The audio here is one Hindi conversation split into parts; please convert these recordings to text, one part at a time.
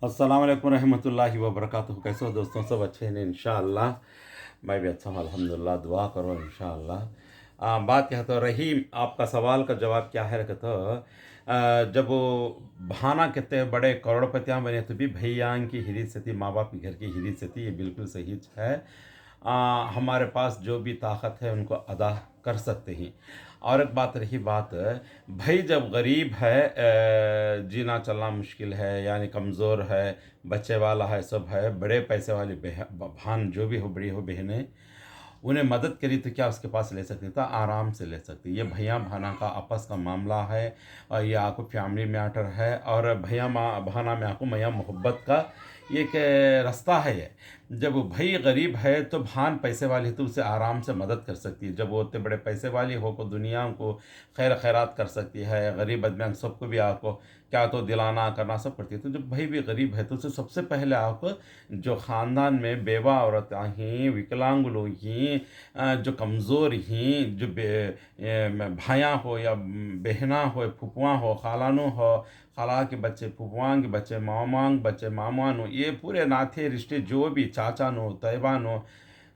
अस्सलाम वालेकुम रहमतुल्लाहि व बरकातुहू। कैसे हो दोस्तों? सब अच्छे हैं इंशाअल्लाह। मैं भी अच्छा हूँ अल्हम्दुलिल्लाह। दुआ करो इंशाअल्लाह। बात क्या तो रही, आपका सवाल का जवाब क्या है तो जब वो भाना कहते हैं बड़े करोड़पतियाँ बने तो भी भैया की हिरी से थी, माँ बाप की घर की हिरी से थी, ये बिल्कुल सही है। हमारे पास जो भी ताकत है उनको अदा कर सकते हैं। और एक बात रही बात, भाई जब गरीब है, जीना चलना मुश्किल है, यानी कमज़ोर है, बच्चे वाला है, सब है, बड़े पैसे वाली भान जो भी हो, बड़ी हो बहनें, उन्हें मदद करी तो क्या उसके पास ले सकती? तो आराम से ले सकती। ये भैया भाना का आपस का मामला है और ये आपको फैमिली मैटर है। और भैया भाना में आपको मैया मोहब्बत का एक रास्ता है ये। जब वो भाई गरीब है तो भान पैसे वाली है तो उसे आराम से मदद कर सकती है। जब वो उतने बड़े पैसे वाली हो को दुनिया को खैर खैरात कर सकती है, गरीब आदमी सबको भी आपको क्या तो दिलाना करना सब करती है। तो जब भाई भी गरीब है तो उसे सबसे पहले आप जो ख़ानदान में बेवा औरत ही, विकलांग लोग ही, जो कमज़ोर ही, जो भाया हो या बहना हो, फुफुआ हो, खालानो हो, खाला के बच्चे, फुफुआ के बच्चे, मामा के बच्चे, मामान हो, ये पूरे नाते रिश्ते जो भी चाचा हो, तैबान हो,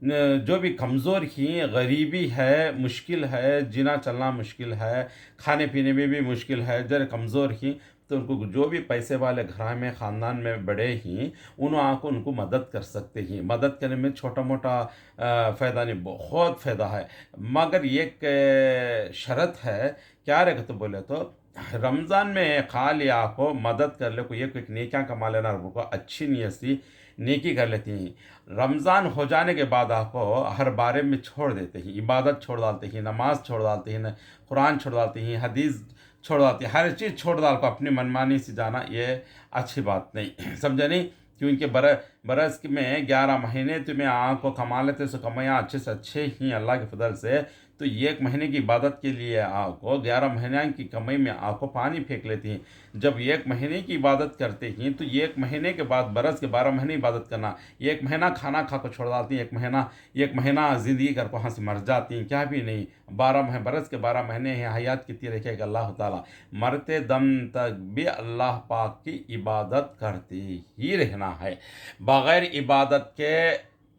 जो भी कमज़ोर ही, गरीबी है, मुश्किल है, जीना चलना मुश्किल है, खाने पीने में भी मुश्किल है, जरा कमज़ोर ही, तो उनको जो भी पैसे वाले घर में ख़ानदान में बड़े ही उन आको उनको मदद कर सकते हैं। मदद करने में छोटा मोटा फ़ायदा नहीं, बहुत फ़ायदा है। मगर एक शर्त है, क्या रहेगा तो बोले तो रमज़ान में खा लिया आपको मदद कर ले, कोई एक नेकियां कमा लेना, को अच्छी नीयत से नेकी कर लेती हैं। रमज़ान हो जाने के बाद आपको हर बारे में छोड़ देते हैं, इबादत छोड़ डालते हैं, नमाज छोड़ डालते हैं, कुरान छोड़ डालते हैं, हदीस छोड़ डालते हैं, हर चीज़ छोड़ डाल को अपनी मनमानी से जाना ये अच्छी बात नहीं समझे नहीं। क्योंकि बरस में 11 महीने तुम्हें आपको कमा लेते सो कमाया अच्छे से अच्छे ही अल्लाह के फजल से। तो एक महीने की इबादत के लिए आपको 11 महीने की कमाई में आपको पानी फेंक लेती हैं। जब एक महीने की इबादत करते हैं तो एक महीने के बाद बरस के 12 महीने इबादत करना। एक महीना खाना खा को छोड़ डालती हैं, एक महीना ज़िंदगी कर को से मर जाती हैं, क्या भी नहीं। 12 महीने बरस के 12 महीने हैं, हयात कितनी रखेगा अल्लाह ताला। मरते दम तक भी अल्लाह पाक की इबादत करते ही रहना है। बग़ैर इबादत के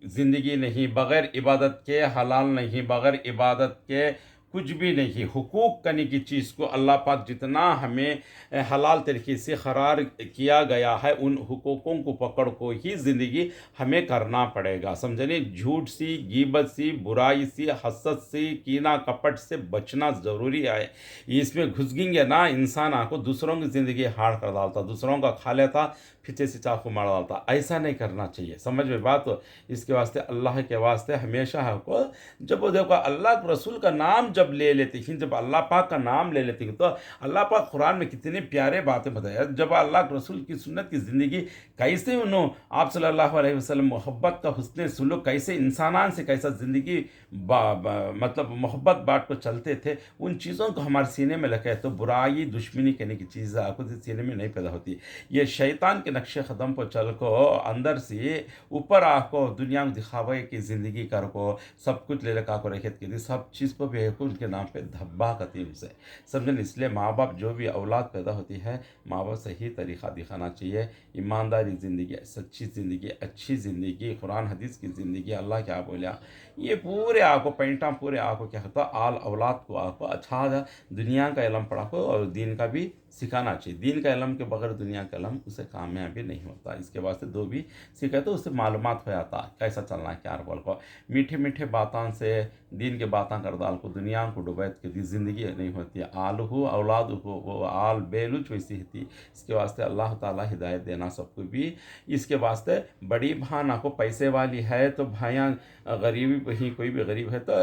ज़िंदगी नहीं, बग़ैर इबादत के हलाल नहीं, बग़ैर इबादत के कुछ भी नहीं। हुकूक करने की चीज़ को अल्लाह पाक जितना हमें हलाल तरीके से करार किया गया है, उन हुकूकों को पकड़ को ही ज़िंदगी हमें करना पड़ेगा। समझे नहीं? झूठ सी, गीबत सी, बुराई सी, हसद से, कीना कपट से बचना ज़रूरी है। इसमें घुसेंगे ना, इंसान आपको दूसरों की ज़िंदगी हार्ड कर डालता, दूसरों का खा लेता, पीछे से चाकू मार डालता। ऐसा नहीं करना चाहिए। समझ में बात हो? इसके वास्ते अल्लाह के वास्ते हमेशा आपको जब वो देखो अल्लाह के रसूल का नाम जब ले लेते हैं, जब अल्लाह पाक का नाम ले लेते हैं, तो अल्लाह पाक कुरान में कितनी प्यारे बातें बताया। जब अल्लाह के रसूल की सुन्नत की ज़िंदगी कैसे उन्होंने आप सल्लल्लाहु अलैहि वसल्लम मोहब्बत का हुस्न सुलूक कैसे इंसानान से कैसा ज़िंदगी मतलब मोहब्बत बांट को चलते थे, उन चीज़ों को हमारे सीने में लगे तो बुराई दुश्मनी करने की चीज़ आपको सीने में नहीं पैदा होती। ये शैतान के नक्शे कदम पर चल को अंदर से ऊपर आपको दुनिया में दिखावे की ज़िंदगी कर को सब कुछ ले रखा को रखे की सब चीज़ को भी है उनके नाम पे धब्बा करती उनसे समझें। इसलिए माँ बाप जो भी औलाद पैदा होती है, माँ बाप सही तरीक़ा दिखाना चाहिए। ईमानदारी ज़िंदगी, सच्ची ज़िंदगी, अच्छी ज़िंदगी, कुरान हदीस की ज़िंदगी, अल्लाह क्या बोला, ये पूरे आपको पैंटा पूरे आपको क्या होता आल औलाद को आपको अच्छा दुनिया का इलम पढ़ा को और दीन का भी सिखाना चाहिए। दीन का इलम के बगैर दुनिया का इलम उसे कामयाबी नहीं होता। इसके वास्ते दो भी सीखे तो उससे मालूमात हो जाता कैसा चलना है क्या बोल को। मीठे मीठे बातों से दीन के बातें कर दाल को दुनिया को डुबैत के दी ज़िंदगी नहीं होती। आल हो औलाद हो वो आल बेलुच वैसी होती। इसके वास्ते अल्लाह ताला हिदायत देना सबको भी। इसके वास्ते बड़ी बहन आपको पैसे वाली है तो भाइयाँ गरीबी ही कोई भी गरीब है तो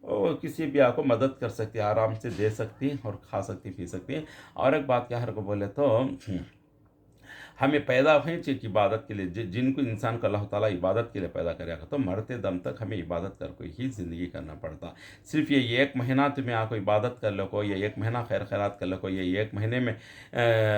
वो किसी भी आपको मदद कर सकती है, आराम से दे सकती हैं और खा सकती पी सकती हैं। और एक बात क्या हर को बोले तो हमें पैदा हुए चीज़ की इबादत के लिए, जिनको इंसान को अल्लाह ताला इबादत के लिए पैदा करेगा तो मरते दम तक हमें इबादत कर कोई ही ज़िंदगी करना पड़ता। सिर्फ ये एक महीना तुम्हें आपको इबादत कर लो को, ये एक महीना खैर खैरात कर लो को, ये एक महीने में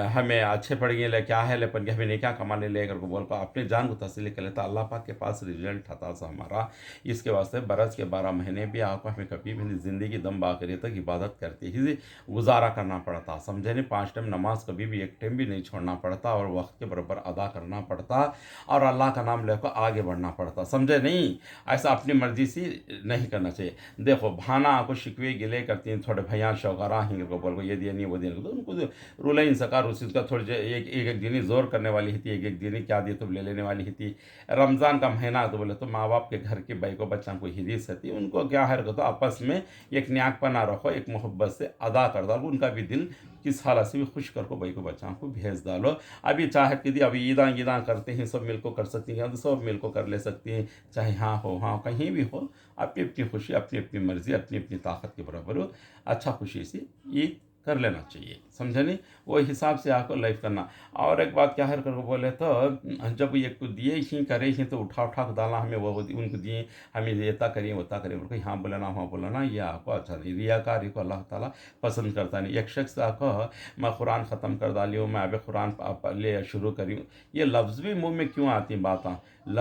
हमें अच्छे पड़ गए ले क्या है ले पन हमें नहीं क्या कमाने ले कर को बोल को अपने जान को तसली कर लेता। अल्लाह पाक के पास रिजल्ट आता सा हमारा। इसके वास्ते बरस के 12 महीने भी आपको हमें कभी भी ज़िंदगी दम बाकरी तक इबादत करते ही गुजारा करना पड़ता। समझे नहीं? 5 टाइम नमाज कभी भी एक टाइम भी नहीं छोड़ना पड़ता और वक्त के बराबर अदा करना पड़ता और अल्लाह का नाम लेकर आगे बढ़ना पड़ता, समझे नहीं। ऐसा अपनी मर्जी से नहीं करना चाहिए। देखो भाना आपको शिकवे गिले करती हैं थोड़े भैया शौकारा हिंगे को बोल को ये दिया नहीं वो दिया नहीं, तो उनको रूल इन सका उसी का थोड़ी एक एक दिनी जोर करने वाली ही थी, एक एक दिनी क्या दिए तो ले लेने वाली ही थी। रमज़ान का महीना तो बोले तो माँ बाप के घर के भाई को बच्चा को हिरीस रहती, उनको क्या है तो आपस में एक न्याकपना रखो, एक मोहब्बत से अदा कर डालो, उनका भी दिल किस हालत से भी खुश करको भाई को बच्चा को भेज डालो। अभी चाहे कि अभी ईदा ईदा करते हैं सब मिलकर कर सकती हैं, तो सब मिलकर कर ले सकती हैं, चाहे हाँ हो हाँ कहीं भी हो, अपनी अपनी खुशी अपनी अपनी मर्जी अपनी अपनी ताकत के बराबर हो, अच्छा खुशी से ईद कर लेना चाहिए, समझे नहीं। वो हिसाब से आपको लाइफ करना। और एक बात क्या है करके बोले तो जब ये कुछ दिए ही करे ही तो उठा उठा के डालना हमें, वो उनको दिए हमें येता करिए वता करिए उनको यहाँ बोलना वहाँ बोलना, ये आपको अच्छा नहीं। रियाकारी को अल्लाह ताला पसंद करता नहीं। एक शख्स आपको मैं कुरान ख़त्म कर डाली हूँ, मैं अभी कुरान ले शुरू करी हूँ, ये लफ्ज़ भी मुँह में क्यों आती बातें।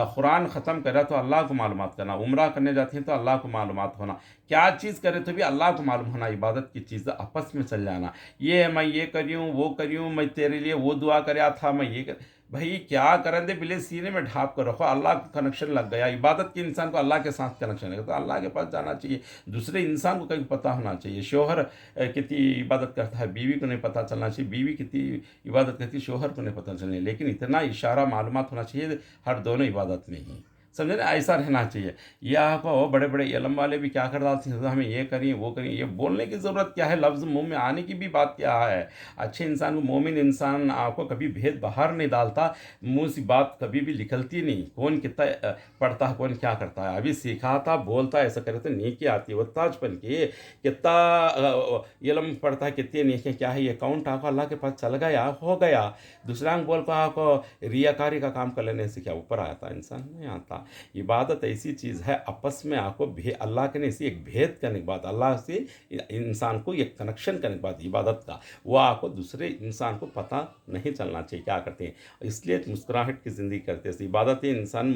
कुरान ख़त्म करे तो अल्लाह को मालूमात करना, उम्रा करने जाती हैं तो अल्लाह को मालूमात होना, क्या चीज़ करे तो भी अल्लाह को मालूम होना, इबादत की चीज़ आपस में चल जाना। ये मैं ये करी हूँ वो करी हूँ, मैं तेरे लिए वो दुआ कराया था, मैं ये कर भाई क्या करें दे बिले सीने में ढाप कर रखो, अल्लाह का कनेक्शन लग गया। इबादत के इंसान को अल्लाह के साथ कनेक्शन है तो अल्लाह के पास जाना चाहिए। दूसरे इंसान को कहीं पता होना चाहिए। शोहर कितनी इबादत करता है बीवी को नहीं पता चलना चाहिए, बीवी कितनी इबादत करती है शोहर को नहीं पता चलना, लेकिन इतना इशारा मालूमात होना चाहिए हर दोनों इबादत में ही, समझे ना, ऐसा रहना चाहिए। यह आपको बड़े बड़े इलम वाले भी क्या कर डालते हैं, हमें ये करिए वो करिए, ये बोलने की ज़रूरत क्या है, लफ्ज़ मुंह में आने की भी बात क्या है। अच्छे इंसान को मोमिन इंसान आपको कभी भेद बाहर नहीं डालता, मुंह से बात कभी भी निकलती नहीं, कौन कितना पढ़ता है कौन क्या करता है, अभी सिखाता बोलता है ऐसा करे तो नेकी आती है, वो ताजपन की कितना इलम पढ़ता है कितनी नेकी क्या है, ये अकाउंट आपको अल्लाह के पास चल गया हो गया। दूसरा बोल को आपको रियाकारी का काम कर लेने से क्या ऊपर आता इंसान नहीं आता। इबादत ऐसी चीज़ है आपस में आपको अल्लाह के नहीं एक भेद करने के बाद अल्लाह से इंसान को एक कनेक्शन करने के बाद इबादत का वो आपको दूसरे इंसान को पता नहीं चलना चाहिए क्या करते हैं, इसलिए मुस्कुराहट की ज़िंदगी करते हैं। इबादत इंसान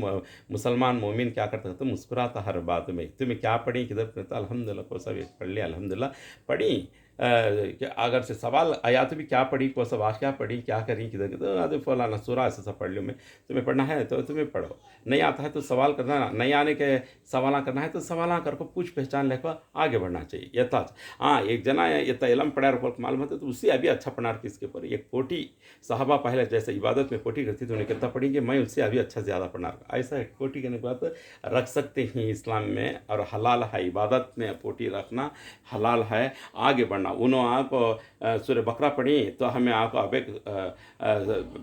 मुसलमान मोमिन क्या करते हैं तो मुस्कुराता हर बात में। तुम्हें क्या पढ़ी किधर पढ़ता अल्हम्दुलिल्लाह को सब पढ़ लिया अल्हम्दुलिल्लाह पढ़ी कि अगर से सवाल आया तो भी क्या पढ़ी को सब क्या पढ़ी क्या करी किधर तो अरे फलाना सूरा ऐसा सब पढ़ लो, मैं तुम्हें पढ़ना है तो तुम्हें पढ़ो, नहीं आता है तो सवाल करना, नहीं आने के सवाल करना है तो सवाल करके पूछ पहचान लेकर आगे बढ़ना चाहिए। यथा हाँ एक जना ये इलम पढ़ा मालूम होता तो उससे अभी अच्छा पढ़ा किसके ऊपर एक पोटी साहबा पहले जैसे इबादत में पोटी करती तो उन्हें कितना पढ़ी कि मैं उससे अभी अच्छा ज़्यादा पढ़ा, ऐसा पोटी करने के बाद रख सकते हैं इस्लाम में, और हलाल है इबादत में पोटी रखना हलाल है। आगे बढ़ना उन्होंने आप सूरह बकरा पढ़ी तो हमें आपको अब एक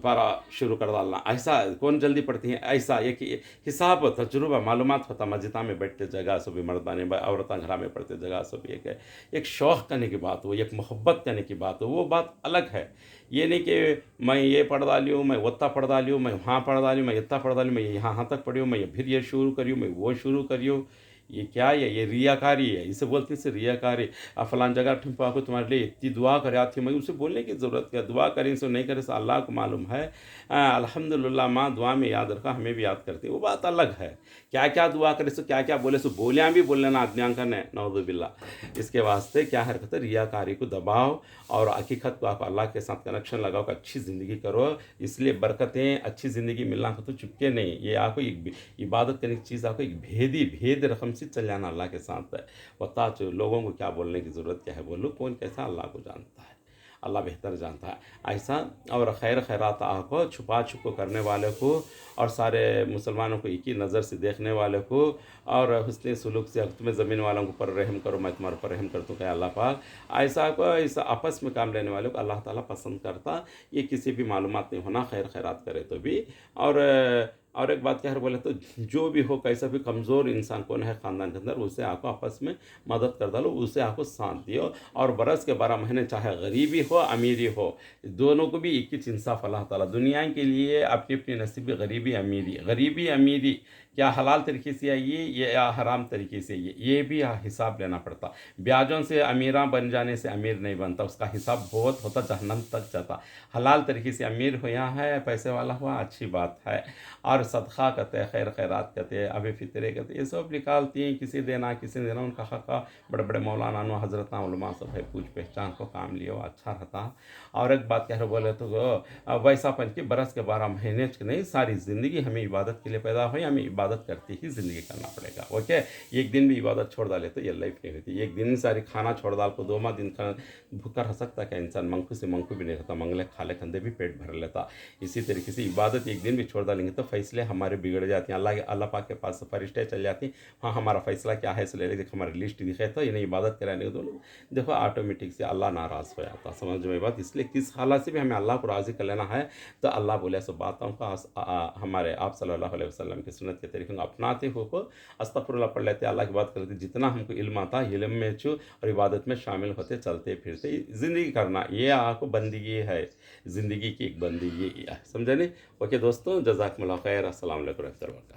पारा शुरू कर डालना, ऐसा कौन जल्दी पढ़ती हैं, ऐसा एक हिसाब तजुर्बा मालूमात होता। मस्जिदा में बैठते जगह सब भी मर्दाने औरत घरा में पढ़ते जगह सब एक शौक़ करने की बात हो, एक मोहब्बत करने की बात हो, वो बात अलग है। ये नहीं कि मैं ये पढ़ डाली हूँ मैं वत्ता पढ़ डाली हूँ मैं वहाँ पढ़ डाली हूँ मैं इतना पढ़ डाली हूँ मैं यहाँ तक पढ़ी हूँ मैं फिर ये शुरू करी हूँ मैं वो शुरू करी हूँ, ये क्या है, ये रियाकारी है, इसे बोलते हैं रियाकारी। फलान जगह ठुमपा को तुम्हारे लिए इतनी दुआ करे आती मैं उसे बोलने की ज़रूरत क्या, दुआ करें सो नहीं करे सो अल्लाह को मालूम है। अल्हम्दुलिल्लाह माँ दुआ में याद रखा हमें भी याद करती है, वो बात अलग है। क्या क्या दुआ करे सो क्या क्या बोले सो बोलियाँ भी बोल लेना आज्ञांकन ने नौज़ुबिल्ला। इसके वास्ते क्या हरकत है, रियाकारी को दबाओ और हकीकत को आप अल्लाह के साथ कनेक्शन लगाओ कि अच्छी ज़िंदगी करो, इसलिए बरकतें अच्छी ज़िंदगी मिलना को तो चुपके नहीं। ये आपको एक इबादत करने की चीज़ आपको एक भेद रकम से चल जाना अल्लाह के साथ है। बता जो लोगों को क्या बोलने की ज़रूरत क्या है, बोलो कौन कैसा अल्लाह को जानता है, अल्लाह बेहतर जानता है। ऐसा और खैरात आपको छुपा छुपो करने वाले को और सारे मुसलमानों को एक ही नज़र से देखने वाले को और हुस्न सुलूक से तुम्हें ज़मीन वालों के ऊपर रहम करो मैं तुम्हारे ऊपर रहम करता हूँ क्या अल्लाह पाक, ऐसा को ऐसा आपस में काम लेने वाले को अल्लाह ताला पसंद करता। ये किसी भी मालूमात नहीं होना खैरात करे तो भी। और एक बात क्या है बोले तो जो भी हो कैसा भी कमज़ोर इंसान कौन है ख़ानदान के अंदर उसे आपको आपस में मदद कर डालो, उसे आपको साथ दियो। और बरस के 12 महीने चाहे गरीबी हो अमीरी हो दोनों को भी एक ही इंसाफ अल्लाह ताला दुनिया के लिए अपनी अपनी नसीबी गरीबी अमीरी क्या हलाल तरीके से आइए या हराम तरीके से ये भी हिसाब लेना पड़ता। ब्याजों से अमीरा बन जाने से अमीर नहीं बनता, उसका हिसाब बहुत होता जहन्नम तक जाता। हलाल तरीके से अमीर हुआ है पैसे वाला हुआ अच्छी बात है, और सदका कहते हैं, खैर खैरात कहते हैं, अबे फितरे कहते हैं, ये सब निकालती हैं, किसी देना उनका हक़ का। बड़े बड़े मौलाना नो हज़रत उलमा सब है, पूछ पहचान को काम लियो अच्छा रहता। और एक बात कह रहे बोले तो वैसा पन की बरस के 12 महीने नहीं, सारी ज़िंदगी हमें इबादत के लिए पैदा हुई, हमें इबादत करती ही ज़िंदगी करना पड़ेगा। ओके, एक दिन भी इबादत छोड़ डाले तो ये लाइफ नहीं होती। एक दिन सारी खाना छोड़ डाल को 2 दिन का भूखा रह सकता क्या इंसान? मंकू से मंकू भी नहीं रहता, मंगले खाले खंदे भी पेट भर लेता। इसी तरीके से इबादत एक दिन भी छोड़ डालेंगे तो फैसले हमारे बिगड़ जाते हैं। अल्लाह पाक के पास फरिश्ते चल जाती हैं, हाँ हमारा फैसला क्या है इसलिए देखो, हमारी लिस्ट दिखे तो इन्हें इबादत कराने को दो, देखो ऑटोमेटिक से अल्लाह नाराज़ हो जाता। समझ में बात? इसलिए किस हालत से भी हमें अल्लाह को राज़ी कर लेना है। तो अल्लाह बोले सो बातों का हमारे आप सल्लल्लाहु अलैहि वसल्लम की सुन्नत के तरीके को अपनाते हो को अस्तगफिरुल्लाह पढ़ लेते, अल्लाह की बात करते, जितना हमको इल्म आता इल्म में छू और इबादत में शामिल होते, चलते फिरते ज़िंदगी करना, ये आपको बंदगी है, ज़िंदगी की एक बंदगी है। समझे नहीं? ओके दोस्तों, जज़ाकुमुल्लाह खैर, अस्सलाम वालेकुम रहमतुल्लाह।